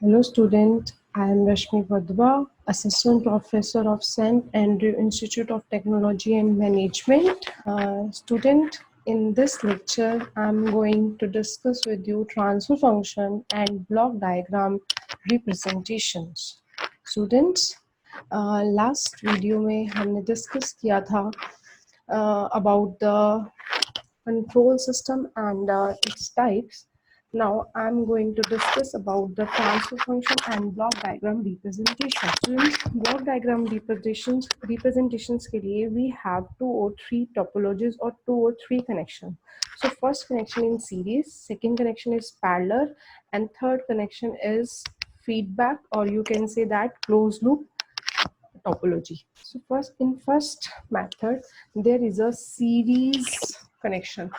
Hello student, I am Rashmi Vadva, Assistant Professor of St. Andrew Institute of Technology and Management. Student, in this lecture, I am going to discuss with you transfer function and block diagram representations. Students, last video में हमने discuss किया था about the control system and its types. Now I'm going to discuss about the transfer function and block diagram representation. Students, block diagram representations के लिए we have 2 or 3 topologies or 2 or 3 connections. So first connection in series, second connection is parallel, and third connection is feedback, or you can say that closed loop topology. So first method, there is a series connection.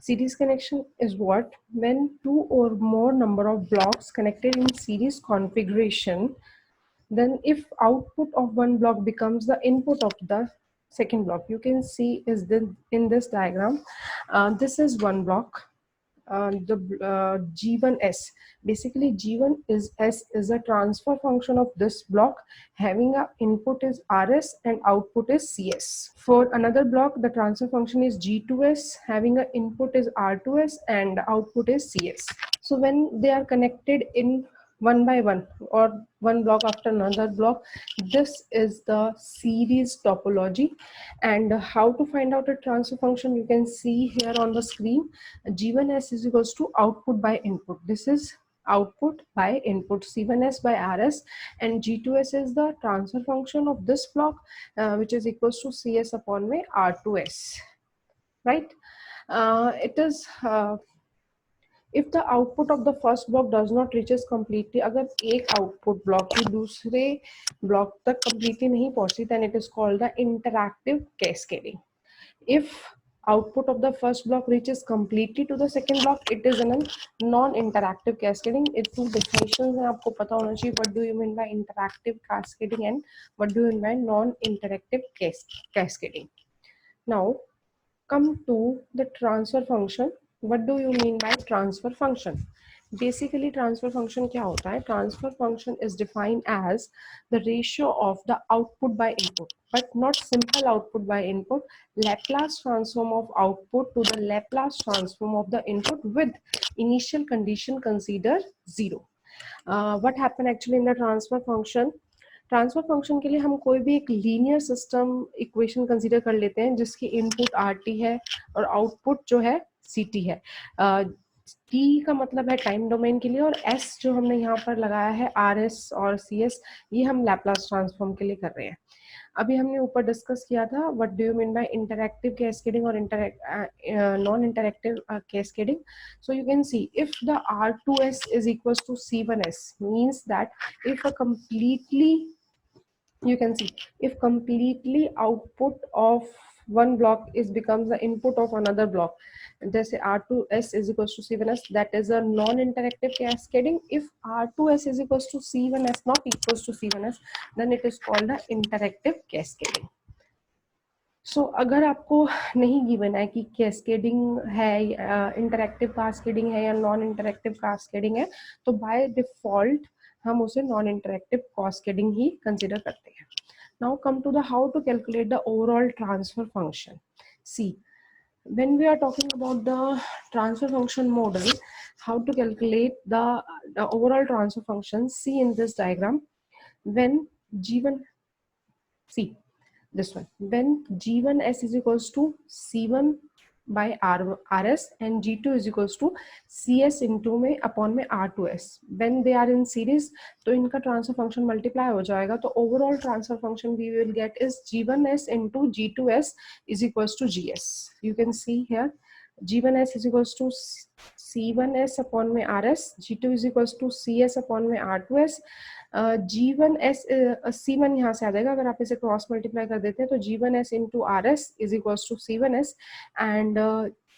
Series connection is what? When 2 or more number of blocks connected in series configuration, then if output of one block becomes the input of the second block, you can see is in this diagram. This is one block. The G1S. Basically, G1 is S is a transfer function of this block, having a input is RS and output is CS. For another block, the transfer function is G2S, having a input is R2S and output is CS. So when they are connected in one by one or one block after another block, this is the series topology. And how to find out a transfer function, you can see here on the screen. G1S is equals to output by input. This is output by input, C1S by RS, and G2S is the transfer function of this block, which is equals to CS upon my R2S, right? It is if the output of the first block does not reaches completely, अगर एक output block की दूसरे block तक completely नहीं पहुंचती, then it is called the interactive cascading. If output of the first block reaches completely to the second block, it is a non-interactive cascading. It two definitions हैं, आपको पता होना चाहिए. What do you mean by interactive cascading and what do you mean by non-interactive cascading? Now come to the transfer function. What do you mean by transfer function? Basically, transfer function क्या होता है? Transfer function is defined as the ratio of the output by input, but not simple output by input. Laplace transform of output to the Laplace transform of the input with initial condition consider 0. What happened actually in the transfer function? Transfer function के लिए हम कोई भी एक linear system equation consider कर लेते हैं जिसकी इनपुट आर टी है और आउटपुट जो है सी टी है. टी का मतलब है टाइम डोमेन के लिए, और एस जो हमने यहाँ पर लगाया है आर एस और सी एस, ये हम लैप्लास ट्रांसफॉर्म के लिए कर रहे हैं. अभी हमने ऊपर डिस्कस किया था what do you mean by interactive cascading और non interactive cascading. So you can see if the R2S is equals to C1S means that if a completely, you can see, if completely output of one block is becomes the input of another block, जैसे R2S is equals to C1S, that is a non-interactive cascading. If R2S is equals to C1S not equals to C1S, then it is called the interactive cascading. सो अगर आपको नहीं given है कि cascading है, interactive cascading है या non interactive cascading है, तो बाय डिफॉल्ट हम उसे नॉन इंटरैक्टिव कास्केडिंग ही कंसिडर करते हैं. Now come to the how to calculate the overall transfer function. See, when we are talking about the transfer function model, how to calculate the overall transfer function, see in this diagram. When G1, see this one, when G1S is equals to C1 by RS and G2 is equals to CS into में upon में R2S, when they are in series, तो इनका transfer function multiply हो जाएगा. तो overall transfer function we will get is G1S into G2S is equals to GS. You can see here G1S is equals to C1S upon में RS, G2 is equals to CS upon में R2S. G1S C1 यहाँ से आ जाएगा, अगर आप इसे cross multiply कर देते हैं तो G1S into RS is equals to C1S and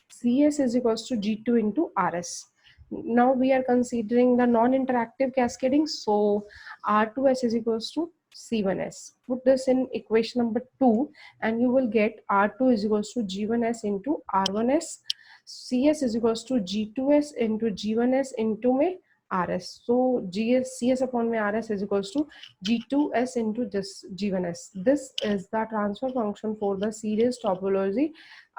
CS is equals to G2 into RS. Now we are considering the non-interactive cascading, so R2S is equals to C1S. Put this in equation number 2 and you will get R2 is equals to G1S into R1S, CS is equals to G2S into G1S into में RS. So GS CS upon में RS is equals to G2S into this G1S. This is the transfer function for the series topology.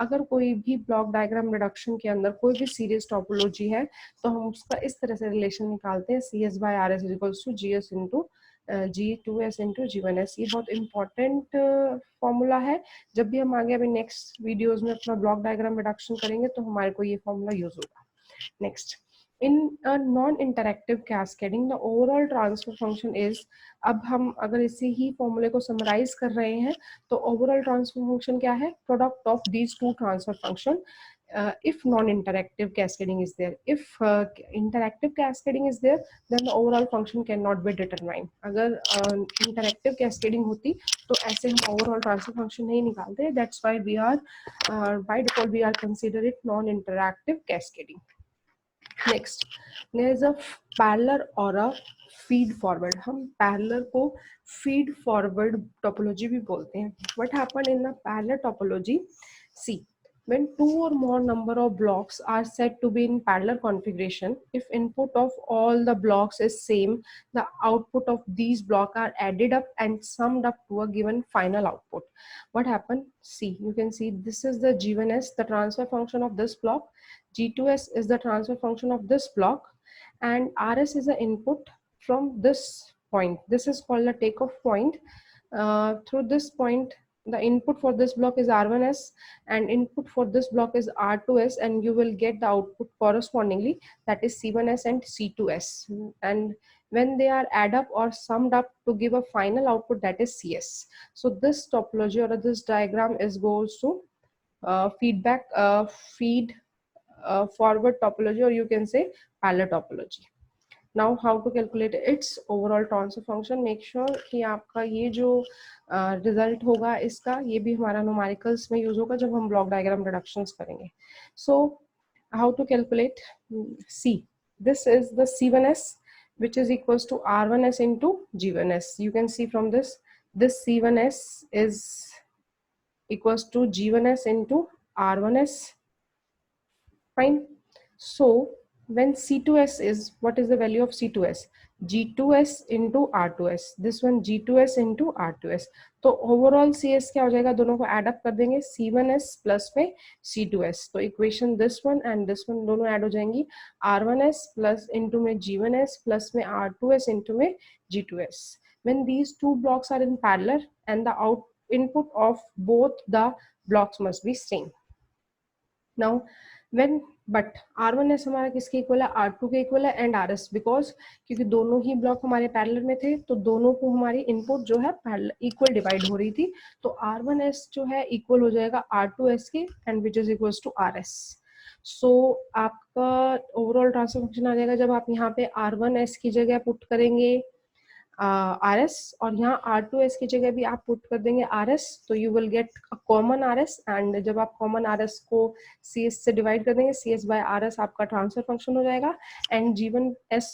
अगर कोई भी block diagram reduction के अंदर कोई भी series topology है तो हम उसका इस तरह से रिलेशन निकालते हैं, C S by R S is equals to G S into G2S into G1S. ये बहुत इंपॉर्टेंट फॉर्मूला है. जब भी हम आगे अभी नेक्स्ट वीडियोस में अपना ब्लॉक डायग्राम रिडक्शन करेंगे तो हमारे को ये फॉर्मूला यूज होगा. Next, in a non-interactive cascading the overall transfer function is, अब हम अगर इसी ही फॉर्मूले को समराइज कर रहे हैं तो ओवरऑल ट्रांसफर फंक्शन क्या है? Product of these two transfer function if non-interactive cascading is there. If interactive cascading is there, then the overall function cannot be determined. अगर interactive cascading होती तो ऐसे हम overall transfer function नहीं निकालते. That's why we are by default we are consider it non-interactive cascading. Next, there is a parallel or a feed forward. हम parallel को feed forward topology भी बोलते हैं. What happened in the parallel topology? See, when two or more number of blocks are said to be in parallel configuration, if input of all the blocks is same, the output of these blocks are added up and summed up to a given final output. What happened? See, you can see this is the G1S, the transfer function of this block. G2S is the transfer function of this block, and RS is the input from this point. This is called the takeoff point. Through this point, the input for this block is R1S and input for this block is R2S, and you will get the output correspondingly, that is C1S and C2S. And when they are add up or summed up to give a final output, that is CS. So this topology or this diagram is goes to feed forward topology, or you can say parallel topology. Now how to calculate its overall transfer function? Make sure कि आपका ये जो result होगा इसका, ये भी हमारा numericals में यूज होगा जब हम ब्लॉक डायग्राम रिडक्शंस करेंगे. So how to calculate? C, this is the C1S which is equals to R1S into G1S. You can see from this C1S is equals to G1S into R1S. Fine. So when C2S is, what is the value of C2S? G2S into R2S. This one G2S into R2S. तो overall CS क्या हो जाएगा? दोनों को add up कर देंगे, C1S plus में C2S. तो equation this one and this one दोनों ऐड हो जाएंगी. R1S प्लस इंटू में G1S प्लस में R2S इंटू में G2S. When these two blocks are in parallel and the input of both the blocks must be same. Now when but R1S हमारा किसके equal है? R2 के equal है and RS, because क्योंकि दोनों ही block हमारे parallel में थे तो दोनों को हमारी इनपुट जो है इक्वल डिवाइड हो रही थी. तो R1S जो है इक्वल हो जाएगा R2S के and which is equals to RS. So आपका ओवरऑल ट्रांसफर फंक्शन आ जाएगा जब आप यहाँ पे R1S की जगह पुट करेंगे RS और यहाँ R2S की जगह भी आप पुट कर देंगे RS, तो you will get a common RS. And जब आप कॉमन RS को CS से डिवाइड कर देंगे, CS बाय RS आपका ट्रांसफर फंक्शन हो जाएगा. एंड G1S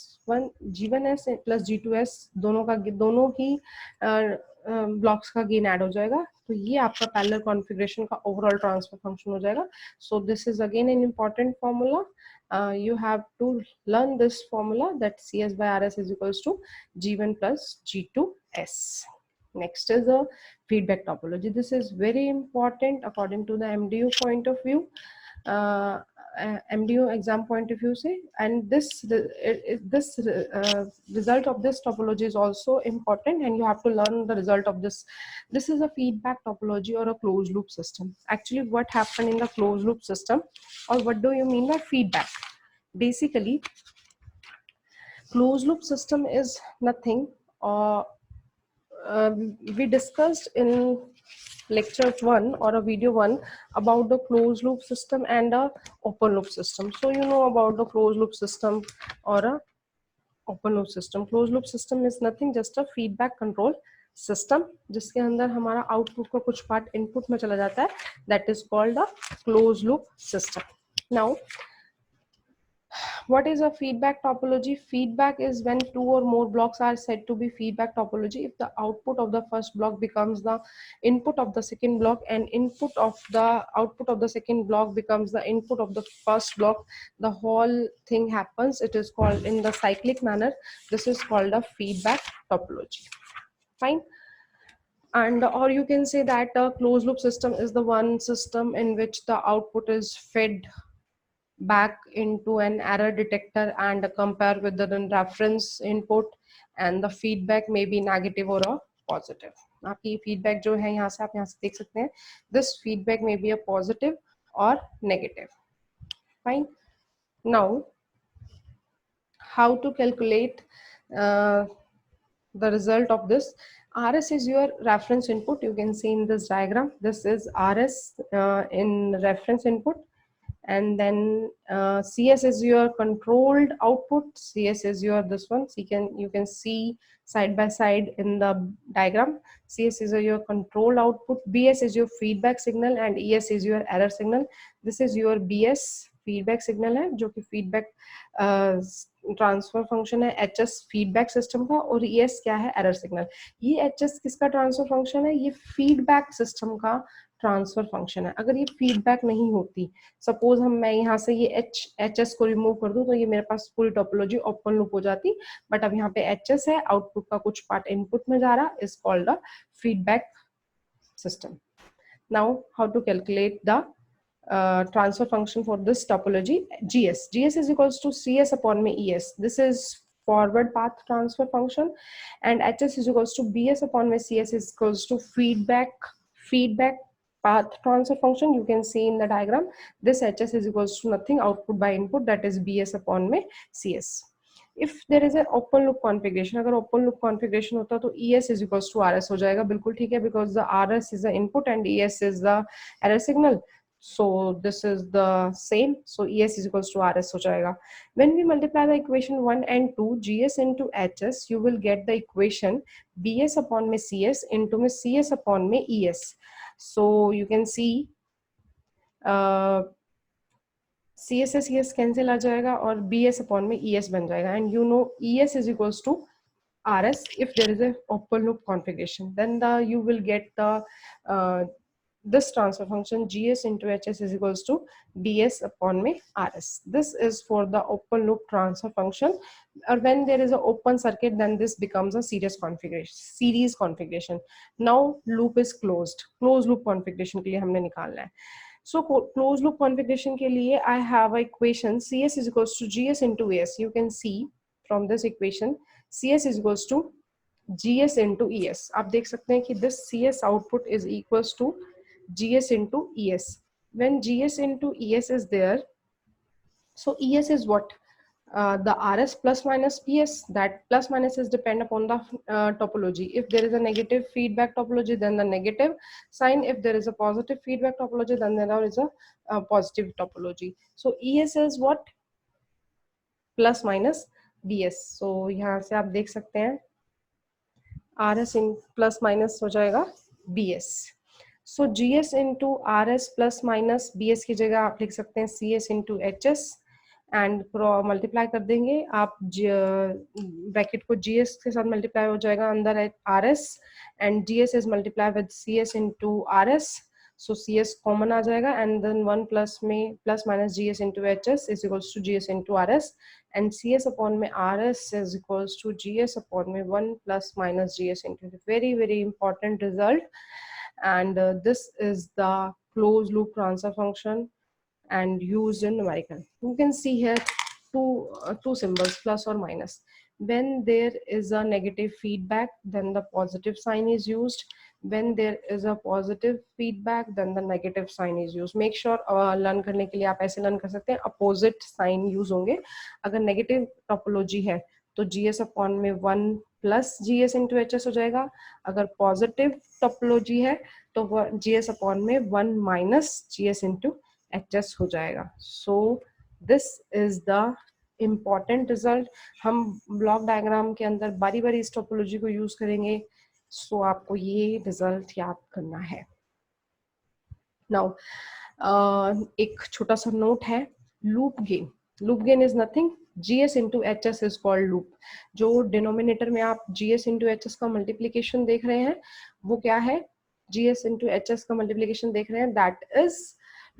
प्लस G2S दोनों ही ब्लॉक्स का गेन ऐड हो जाएगा. तो ये आपका पैरेलल कॉन्फ़िगरेशन का ओवरऑल ट्रांसफर फंक्शन हो जाएगा. So this is again an important formula. You have to learn this formula, that CS by RS is equals to G1 plus G2S. Next is the feedback topology. This is very important according to the MDU point of view, MDU exam point of view say, and this result of this topology is also important, and you have to learn the result of this. This is a feedback topology or a closed loop system. Actually, what happened in the closed loop system, or what do you mean by feedback? Basically, closed loop system is nothing. We discussed in lecture 1 or a video 1 about the closed loop system and a open loop system. So you know about the closed loop system or a open loop system. Closed loop system is nothing, just a feedback control system जिसके अंदर हमारा output का कुछ part input में चला जाता है. That is called a closed loop system. Now What is a feedback topology? Feedback is when two or more blocks are said to be feedback topology if the output of the first block becomes the input of the second block and input of the output of the second block becomes the input of the first block. The whole thing happens. It is called in the cyclic manner. This is called a feedback topology. Fine. And or you can say that a closed loop system is the one system in which the output is fed back into an error detector and compare with the reference input, and the feedback may be negative or a positive. आपकी feedback जो है यहाँ से आप यहाँ से देख सकते हैं, this feedback may be a positive or negative. Fine. Now, how to calculate uh, the result of this? RS is your reference input. You can see in this diagram, this is RS in reference input, and then CS is your controlled output. CS is your this one. So you can see side by side in the diagram. CS is your controlled output. BS is your feedback signal, and ES is your error signal. This is your BS feedback signal है जो कि feedback transfer function है HS feedback system का, और ES क्या है, error signal. ये HS किसका ट्रांसफर फंक्शन है? ये फीडबैक सिस्टम का ट्रांसफर फंक्शन है. अगर ये फीडबैक नहीं होती, सपोज मैं यहाँ से ये HS को रिमूव कर दूं, तो ये मेरे पास पूरी टोपोलॉजी ओपन लूप हो जाती. बट अब यहाँ पे HS है, आउटपुट का कुछ पार्ट इनपुट में जा रहा, is called a feedback system. Now how to calculate the transfer function for this topology. GS is equals to CS upon में ES. This is forward path transfer function, and HS is equals to BS upon में CS is equals to feedback path transfer function. You can see in the diagram, this HS is equals to nothing, output by input, that is BS upon में CS. If there is an open loop configuration, अगर open loop configuration होता तो ES is equals to RS हो जाएगा. बिल्कुल ठीक है, because the RS is the input and ES is the error signal. So this is the same. So ES is equals to RS हो जाएगा. When we multiply the equation 1 and 2, GS into HS, you will get the equation BS upon में CS into में CS upon में ES. So you can see CS से CS cancel आ जाएगा और BS upon में ES बन जाएगा. And you know ES is equals to RS if there is a open loop configuration. Then you will get the this transfer function GS into HS is equals to BS upon में RS. This is for the open loop transfer function. Or when there is an open circuit, then this becomes a series configuration. Now loop is closed. Closed loop configuration के लिए हमने निकालना है. So closed loop configuration के लिए I have a equation CS is equals to GS into ES. You can see from this equation CS is equals to GS into ES. आप देख सकते हैं कि this CS output is equals to GS into ES. When GS into ES is there, so ES is what? The RS plus minus PS. That plus minus is depend upon the topology. If there is a negative feedback topology, then the negative sign. If there is a positive feedback topology, then there is a positive topology. So ES is what? Plus minus BS. So यहाँ से आप देख सकते हैं RS in plus minus हो जाएगा BS. So GS into RS plus minus BS की जगह आप लिख सकते हैं CS into HS and multiply कर देंगे आप. ब्रैकेट को GS के साथ मल्टीप्लाई हो जाएगा अंदर RS, and GS is multiply with CS into RS. So CS common आ जाएगा एंड देन 1 प्लस में plus minus GS into HS is equals to GS into RS, and CS upon में RS is equals to GS upon में 1 plus minus GS into. Very important result. And this is the closed loop transfer function and used in numerical. You can see here two symbols, plus or minus. When there is a negative feedback, then the positive sign is used. When there is a positive feedback, then the negative sign is used. Make sure learn करने के लिए आप ऐसे learn कर सकते हैं, opposite sign use होंगे. अगर negative topology है तो GS upon में 1 प्लस GS into HS हो जाएगा. अगर पॉजिटिव टोपोलॉजी है तो GS अपॉन में 1 माइनस GS into HS हो जाएगा. So this is the important result. हम ब्लॉक डायग्राम के अंदर बारी बारी इस टोपोलॉजी को यूज करेंगे. सो आपको ये रिजल्ट याद करना है. नाउ एक छोटा सा नोट है, loop gain. Loop gain is nothing, GS into HS is called loop. जो डिनोमिनेटर में आप GS into HS का मल्टीप्लीकेशन देख रहे हैं वो क्या है, GS into HS का मल्टीप्लीकेशन देख रहे हैं, दैट इज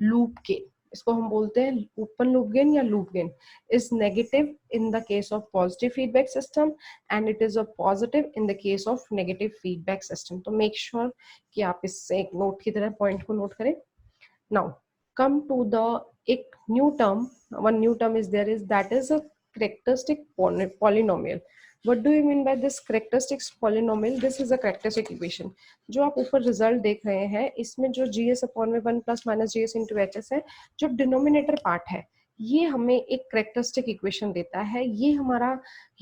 लूप गेन. इसको हम बोलते हैं ओपन लूप गेन या loop gain. Is negative in the case of positive feedback system and it is a positive in the case of negative feedback system. तो make sure कि आप इससे एक नोट की तरह पॉइंट को नोट करें. नाउ come to the एक new term, one new term is there, is that is a characteristic polynomial. What do you mean by this characteristics polynomial? This is a characteristic equation. जो आप ऊपर result देख रहे हैं इसमें जो GS upon में 1 plus minus GS into HS है, जो डिनोमिनेटर पार्ट है ये हमें एक करेक्टरिस्टिक इक्वेशन देता है. ये हमारा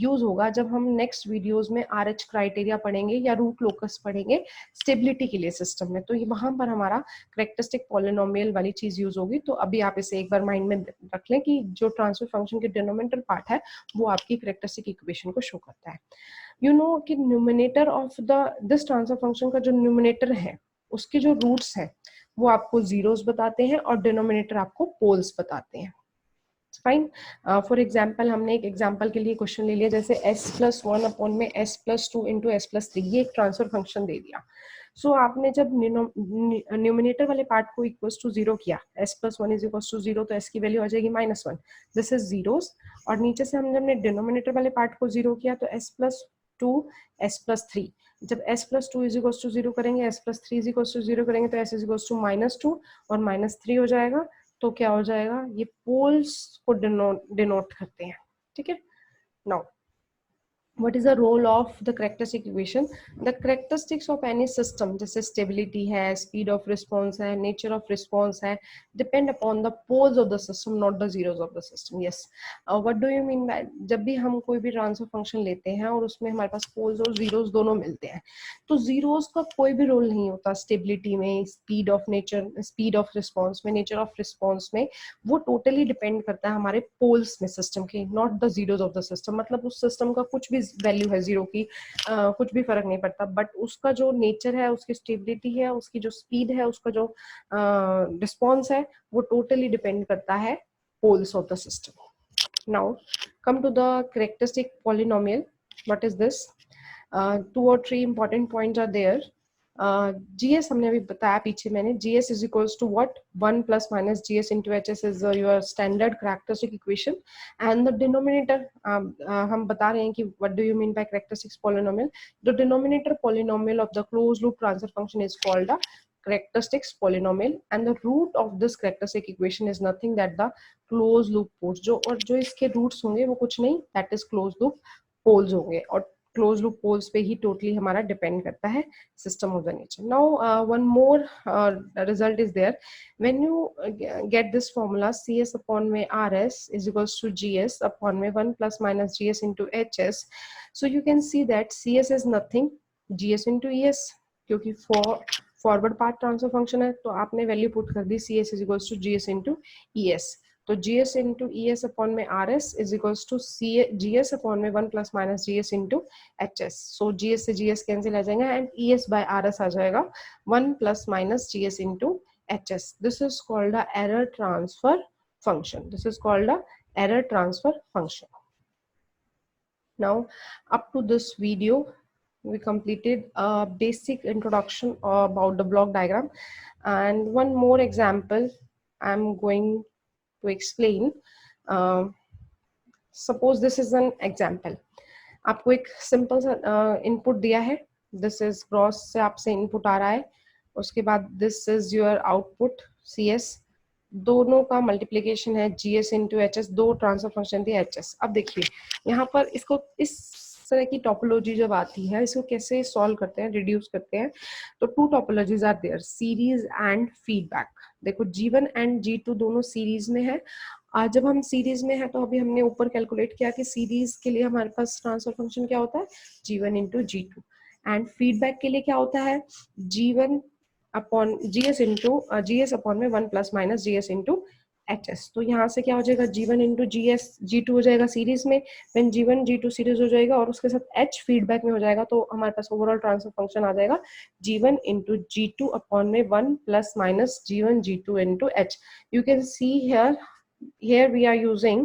यूज होगा जब हम नेक्स्ट वीडियोस में RH क्राइटेरिया पढ़ेंगे या रूट लोकस पढ़ेंगे स्टेबिलिटी के लिए सिस्टम में, तो वहां पर हमारा करेक्टरिस्टिक पॉलिनोमियल वाली चीज यूज होगी. तो अभी आप इसे एक बार माइंड में रख लें कि जो ट्रांसफर फंक्शन के डिनोमिनेटर पार्ट है वो आपकी करेक्टरिस्टिक इक्वेशन को शो करता है. यू नो कि numerator of this transfer function का जो न्यूमिनेटर है उसके जो रूट्स हैं वो आपको जीरोस बताते हैं और डिनोमिनेटर आपको पोल्स बताते हैं. फाइन. फॉर एग्जाम्पल हमने एक एग्जाम्पल के लिए क्वेश्चन ले लिया जैसे s+1 अपॉन में s+2 इंटू s+3, ये एक ट्रांसफर फंक्शन दे दिया. सो आपने जब न्यूमिनेटर वाले पार्ट को इक्वल्स टू 0 किया, s+1 इज इक्वल्स टू 0, तो s की वैल्यू आ जाएगी -1, दिस इज जीरोस. और नीचे से हमने जब डिनोमिनेटर वाले पार्ट को 0 किया तो s+2 s+3, जब s+2 इज इक्वल्स टू 0 करेंगे, s+3 इज इक्वल्स टू 0 करेंगे तो s इज इक्वल्स टू -2 और -3 हो जाएगा. तो क्या हो जाएगा, ये पोल्स को डिनोट करते हैं. ठीक है. Now what is the role of the characteristic equation? The characteristics of any system जैसे stability है, speed of response है, nature of response है, depend upon the poles of the system, not the zeros of the system. Yes. What do you mean by, जब भी हम कोई भी transfer function लेते हैं और उसमें हमारे पास पोल्स और जीरोस दोनों मिलते हैं तो जीरोस का कोई भी रोल नहीं होता स्टेबिलिटी में, स्पीड ऑफ रिस्पॉन्स में, नेचर ऑफ रिस्पॉन्स में. वो टोटली डिपेंड करता है हमारे पोल्स में सिस्टम के, not the zeros of the system. मतलब उस सिस्टम का कुछ भी वैल्यू है जीरो की, कुछ भी फर्क नहीं पड़ता, बट उसका जो नेचर है, उसकी स्टेबिलिटी है, उसकी जो स्पीड है, उसका जो रिस्पॉन्स है वो टोटली डिपेंड करता है poles of the system. Now come to the characteristic polynomial. What is this? 2 or 3 important points are there. GS हमने अभी बताया पीछे मैंने, GS is equals to what? 1 plus minus GS into HS is your standard characteristic equation. And the denominator, हम बता रहे हैं कि what do you mean by characteristics polynomial? The denominator polynomial of the closed loop transfer function is called a characteristics polynomial, and the root of this characteristic equation is nothing that the closed loop poles. जो इसके roots होंगे वो कुछ नहीं, that is closed loop poles होंगे, और close loop poles पे ही totally हमारा डिपेंड करता है system of the nature. Now one more result is there. When you get this formula CS upon में RS is equals to GS upon में 1 plus minus GS into HS, so you can see that CS is nothing GS into ES, क्योंकि forward path transfer function है तो आपने value put कर दी CS is equals to GS into ES. तो GS into ES upon में RS is equals to GS upon में 1 plus minus GS into HS. So GS से GS कैंसिल आ जाएगा and ES by RS आ जाएगा 1 plus minus GS into HS. This is called the error transfer function. This is called the error transfer function. Now up to this video we completed a basic introduction about the block diagram, and one more example I'm going to explain. Suppose this is an example. आपको एक simple सा input दिया है, this is cross से आपसे input आ रहा है, उसके बाद this is your output CS, दोनों का मल्टीप्लिकेशन है GS इंटू HS, दो ट्रांसफर फंक्शन दिए HS. अब देखिए यहाँ पर इसको इस तरह की टोपोलॉजी जब आती है इसको कैसे सॉल्व करते हैं, रिड्यूस करते हैं. तो 2 topologies are there, series and feedback. देखो G1 एंड G2 दोनों सीरीज में है. आज जब हम सीरीज में है तो अभी हमने ऊपर कैलकुलेट किया कि सीरीज के लिए हमारे पास ट्रांसफर फंक्शन क्या होता है G1 into G2, and feedback के लिए क्या होता है G1 upon GS into GS upon में 1 plus minus GS into HS. तो यहाँ से क्या हो जाएगा G1 इंटू G2 हो जाएगा सीरीज में, when G1 G2 सीरीज हो जाएगा और उसके साथ H फीडबैक में हो जाएगा तो हमारे पास ओवरऑल ट्रांसफर फंक्शन आ जाएगा G1 इंटू G2 अपॉन में 1 plus minus G1 G2 into H. You can C here we are using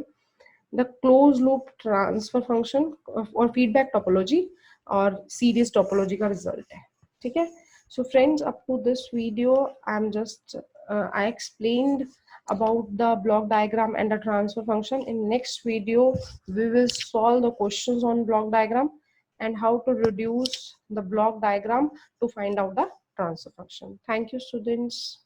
the closed loop transfer function और feedback topology और series topology का result है, ठीक है. So friends, up to this video I explained about the block diagram and the transfer function. In next video we will solve the questions on block diagram and how to reduce the block diagram to find out the transfer function. Thank you, students.